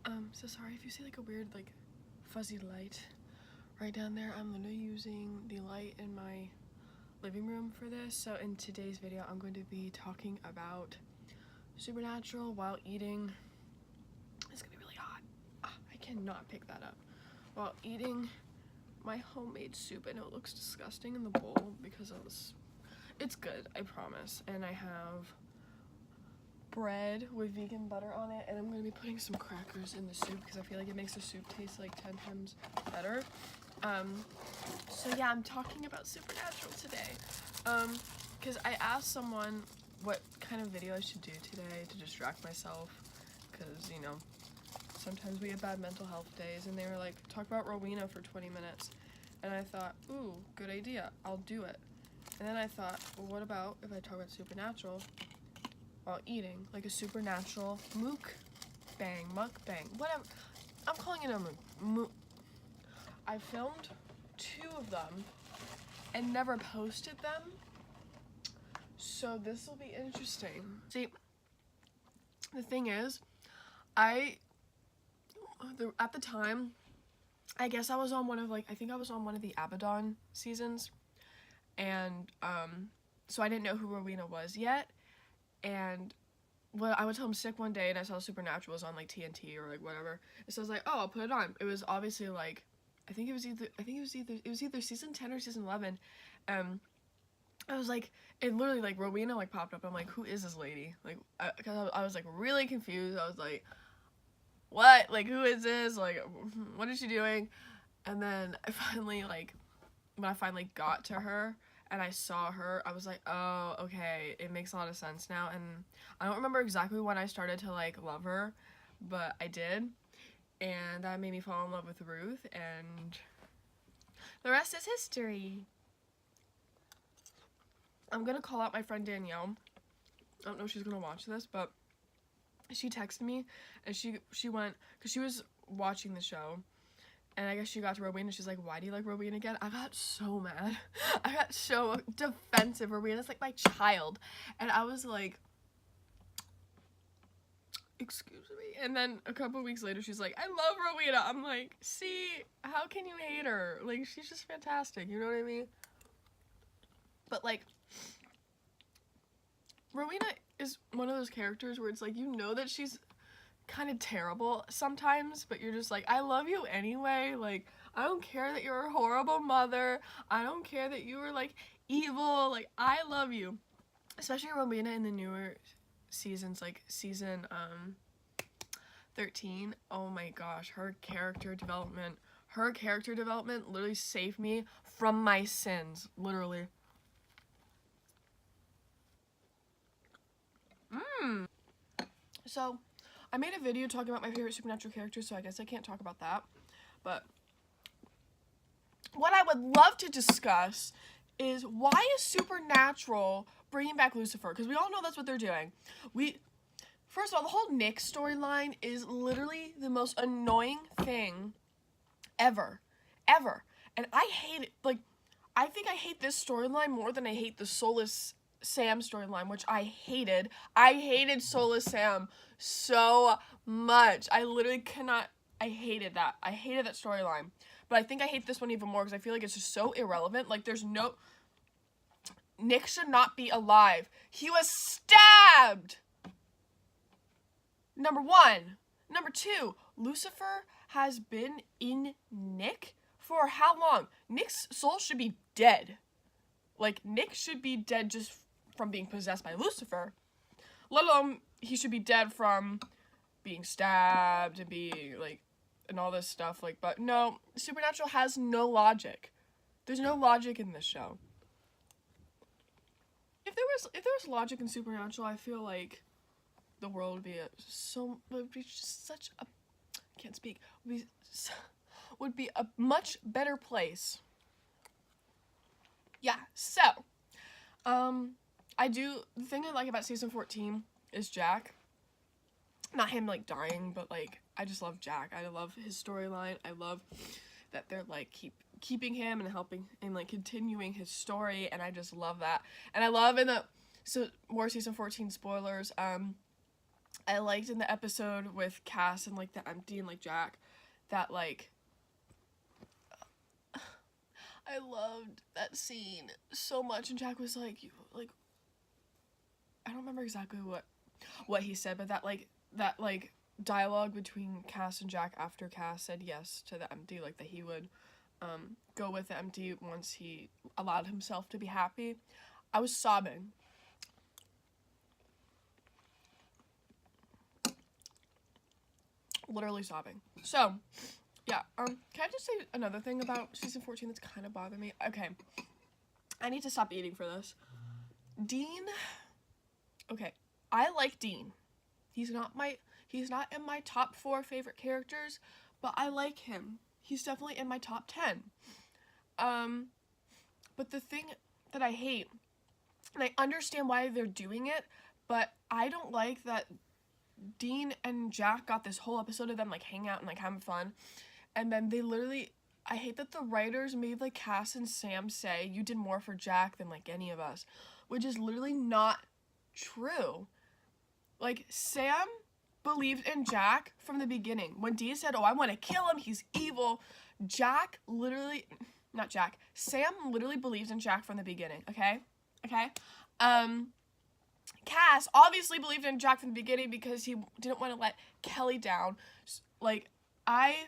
So sorry if you see like a weird like fuzzy light right down there. I'm literally using the light in my living room for this. So in today's video, I'm going to be talking about Supernatural while eating. It's gonna be really hot. I cannot pick that up. While eating my homemade soup. I know it looks disgusting in the bowl because of this. It's good, I promise. And I have bread with vegan butter on it, and I'm gonna be putting some crackers in the soup because I feel like it makes the soup taste like 10 times better. So yeah, I'm talking about Supernatural today because I asked someone what kind of video I should do today to distract myself, because you know, sometimes we have bad mental health days, and they were like, talk about Rowena for 20 minutes, and I thought, ooh, good idea, I'll do it. And then I thought, well, what about if I talk about Supernatural while eating, like a Supernatural mukbang, whatever. I'm calling it a I filmed 2 of them and never posted them, so this will be interesting. See, the thing is, at the time, I guess I was on one of I think I was on one of the Abaddon seasons, and so I didn't know who Rowena was yet. And well, I went home sick one day and I saw Supernatural was on like TNT or like whatever. And so I was like, oh, I'll put it on. It was obviously like, I think it was either season 10 or season 11. I was like, it literally like Rowena like popped up. I'm like, who is this lady? Like, because I was like really confused. I was like, what? Like, who is this? Like, what is she doing? And then I finally when I finally got to her and I saw her, I was like, oh, okay, it makes a lot of sense now. And I don't remember exactly when I started to like love her, but I did, and that made me fall in love with Ruth, and the rest is history. I'm gonna call out my friend Danielle. I don't know if she's gonna watch this, but she texted me, and she went, because she was watching the show, and I guess she got to Rowena, and she's like, why do you like Rowena again? I got so mad. I got so defensive. Rowena's like my child. And I was like, excuse me. And then a couple weeks later, she's like, I love Rowena. I'm like, see, how can you hate her? Like, she's just fantastic. You know what I mean? But like, Rowena is one of those characters where it's like, you know that she's kind of terrible sometimes, but you're just like, I love you anyway. Like, I don't care that you're a horrible mother. I don't care that you were like evil. Like, I love you. Especially Rowena in the newer seasons, like season 13. Oh my gosh, her character development literally saved me from my sins, literally. So I made a video talking about my favorite Supernatural characters, so I guess I can't talk about that. But what I would love to discuss is, why is Supernatural bringing back Lucifer? Because we all know that's what they're doing. First of all, the whole Nick storyline is literally the most annoying thing ever. And I hate it. Like, I think I hate this storyline more than I hate the Soulless Sam storyline, which I hated. I hated Soulless Sam so much. I literally cannot. I hated that. I hated that storyline. But I think I hate this one even more because I feel like it's just so irrelevant. Like, there's no... Nick should not be alive. He was stabbed! Number 1. Number 2, Lucifer has been in Nick for how long? Nick's soul should be dead. Like, Nick should be dead just from being possessed by Lucifer. Let alone he should be dead from being stabbed and being, like, and all this stuff. Like, but no, Supernatural has no logic. There's no logic in this show. If there was logic in Supernatural, I feel like the world would be just such a, I can't speak, would be a much better place. Yeah, so, the thing I like about season 14 is Jack. Not him, like, dying, but, like, I just love Jack. I love his storyline. I love that they're, like, keeping him and helping and, like, continuing his story, and I just love that. And I love more season 14 spoilers, I liked in the episode with Cass and, like, the empty and, like, Jack, that, like, I loved that scene so much, and Jack was like, I don't remember exactly what he said, but that dialogue between Cass and Jack after Cass said yes to the empty, like, that he would go with the empty once he allowed himself to be happy. I was sobbing. Literally sobbing. So, yeah, can I just say another thing about season 14 that's kind of bothering me? Okay, I need to stop eating for this. Dean, okay, I like Dean. He's not in my top 4 favorite characters, but I like him. He's definitely in my top 10. But the thing that I hate, and I understand why they're doing it, but I don't like that Dean and Jack got this whole episode of them, like, hanging out and, like, having fun, and then they literally, I hate that the writers made, like, Cass and Sam say, you did more for Jack than, like, any of us, which is literally not true. Like, Sam believed in Jack from the beginning. When Dean said, oh, I want to kill him, he's evil, Sam literally believes in Jack from the beginning, okay? Cass obviously believed in Jack from the beginning because he didn't want to let Kelly down. Like, I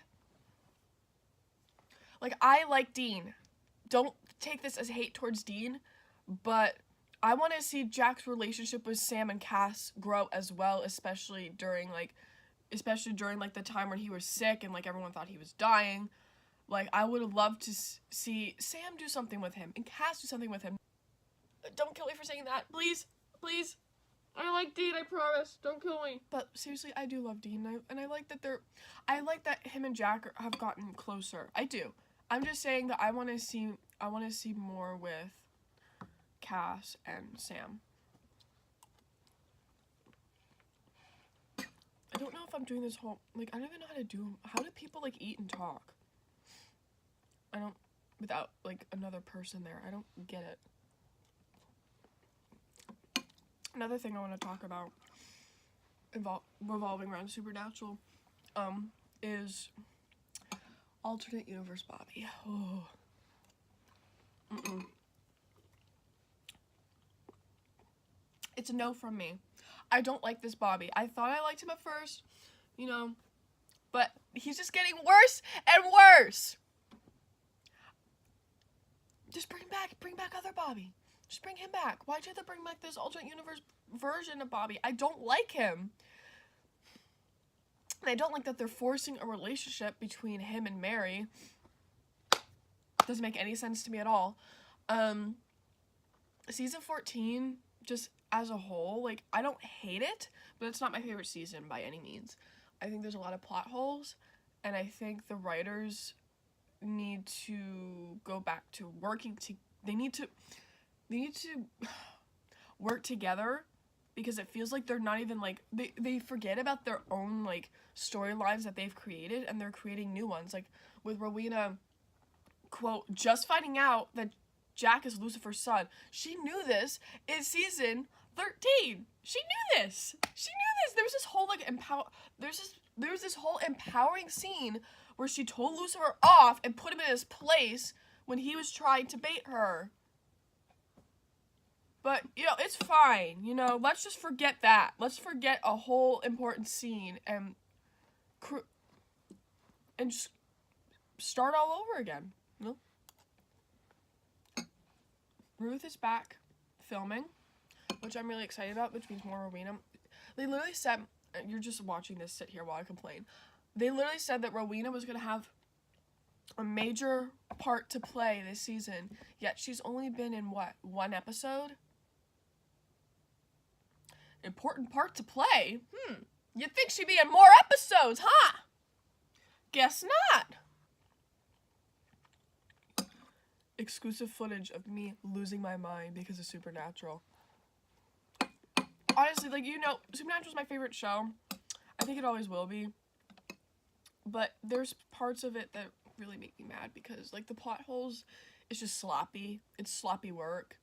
like Dean. Don't take this as hate towards Dean, but I want to see Jack's relationship with Sam and Cass grow as well, especially during the time when he was sick and, like, everyone thought he was dying. Like, I would have loved to see Sam do something with him and Cass do something with him. Don't kill me for saying that, please. I like Dean, I promise. Don't kill me. But seriously, I do love Dean, and I like that him and Jack have gotten closer. I do. I'm just saying that I want to see more with Cass and Sam. I don't know if I'm doing this whole, like, I don't even know how do people, like, eat and talk? Without, like, another person there. I don't get it. Another thing I want to talk about revolving around Supernatural is alternate universe Bobby. Oh. It's a no from me. I don't like this Bobby. I thought I liked him at first, you know, but he's just getting worse and worse. Just bring back other Bobby. Just bring him back. Why'd you have to bring back this alternate universe version of Bobby? I don't like him. And I don't like that they're forcing a relationship between him and Mary. Doesn't make any sense to me at all. Season 14, just as a whole, like, I don't hate it, but it's not my favorite season by any means. I think there's a lot of plot holes, and I think the writers need to go back to working they need to work together, because it feels like they're not even, like, they forget about their own, like, storylines that they've created, and they're creating new ones, like with Rowena, quote, just finding out that Jack is Lucifer's son. She knew this in season 13. She knew this. There was this whole, like, there was this whole empowering scene where she told Lucifer off and put him in his place when he was trying to bait her. But, you know, it's fine. You know, let's just forget that. Let's forget a whole important scene and just start all over again. You know? Ruth is back filming, which I'm really excited about, which means more Rowena. They literally said, you're just watching this sit here while I complain. They literally said that Rowena was going to have a major part to play this season, yet she's only been in, what, 1 episode? Important part to play? You'd think she'd be in more episodes, huh? Guess not. Exclusive footage of me losing my mind because of Supernatural. Honestly, like, you know, Supernatural's my favorite show. I think it always will be. But there's parts of it that really make me mad because, like, the plot holes is just sloppy. It's sloppy work.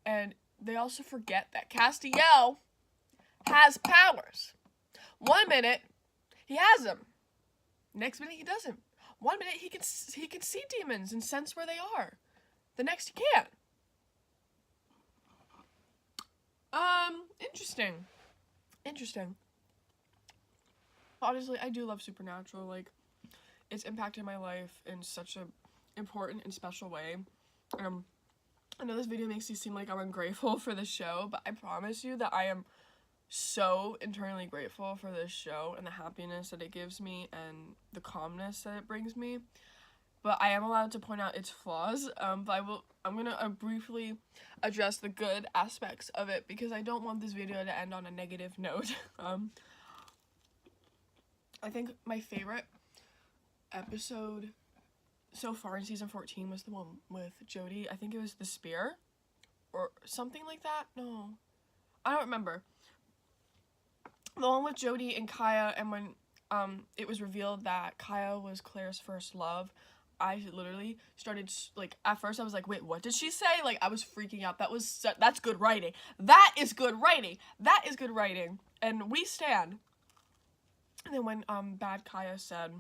And they also forget that Castiel has powers. One minute he has them, next minute he doesn't. One minute he can see demons and sense where they are, the next he can't. Interesting. Honestly, I do love Supernatural. Like, it's impacted my life in such a important and special way. I know this video makes you seem like I'm ungrateful for this show, but I promise you that I am so internally grateful for this show and the happiness that it gives me and the calmness that it brings me. But I am allowed to point out its flaws, but I'm gonna briefly address the good aspects of it because I don't want this video to end on a negative note. I think my favorite episode so far in season 14 was the one with Jodie. I think it was the spear or something like that. No, I don't remember. The one with Jodie and Kaya, and when it was revealed that Kaya was Claire's first love, I literally started, like, at first I was like, wait, what did she say? Like, I was freaking out. That's good writing. That is good writing. That is good writing. And we stand. And then when Bad Kaya said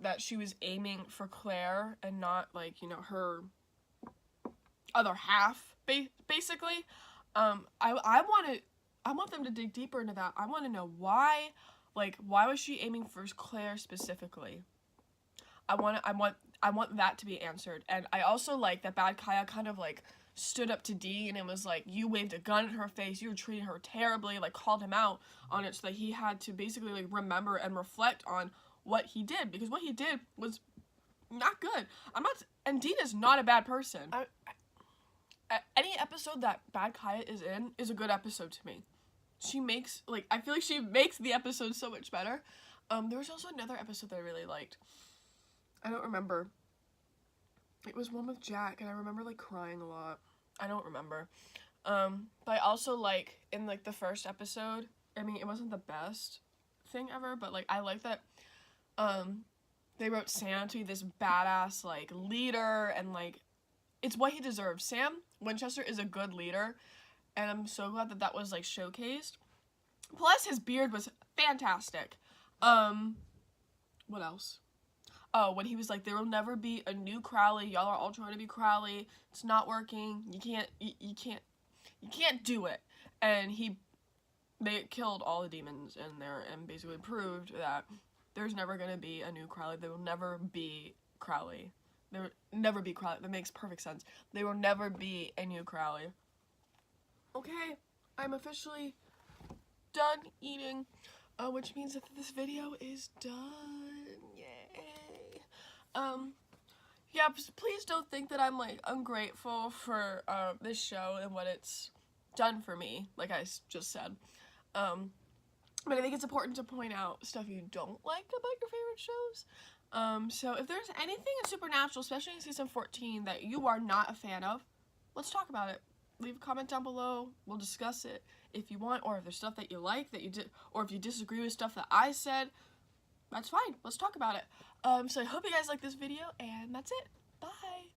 that she was aiming for Claire and not, like, you know, her other half, basically, I want them to dig deeper into that. I want to know why, like, why was she aiming for Claire specifically? I want that to be answered. And I also like that Bad Kaya kind of, like, stood up to Dee and it was like, you waved a gun in her face, you were treating her terribly, like, called him out on it, so that he had to basically, like, remember and reflect on what he did, because what he did was not good. And Dee is not a bad person. Any episode that Bad Kaya is in is a good episode to me. She makes, like, I feel like she makes the episode so much better. There was also another episode that I really liked. I don't remember. It was one with Jack, and I remember, like, crying a lot. I don't remember. But I also, like, in, like, the first episode, I mean, it wasn't the best thing ever, but, like, I like that, they wrote Sam to be this badass, like, leader, and, like, it's what he deserves. Sam Winchester is a good leader, and I'm so glad that that was, like, showcased. Plus, his beard was fantastic. What else? Oh, when he was like, there will never be a new Crowley. Y'all are all trying to be Crowley. It's not working. You can't do it. And they killed all the demons in there and basically proved that there's never going to be a new Crowley. There will never be Crowley. There will never be Crowley. That makes perfect sense. There will never be a new Crowley. Okay, I'm officially done eating, which means that this video is done. Yay. Yeah, please don't think that I'm, like, ungrateful for, this show and what it's done for me, like I just said. But I think it's important to point out stuff you don't like about your favorite shows. So if there's anything in Supernatural, especially in season 14, that you are not a fan of, let's talk about it. Leave a comment down below. We'll discuss it if you want, or if there's stuff that you like that you did, or if you disagree with stuff that I said, that's fine. Let's talk about it. So I hope you guys like this video, and that's it.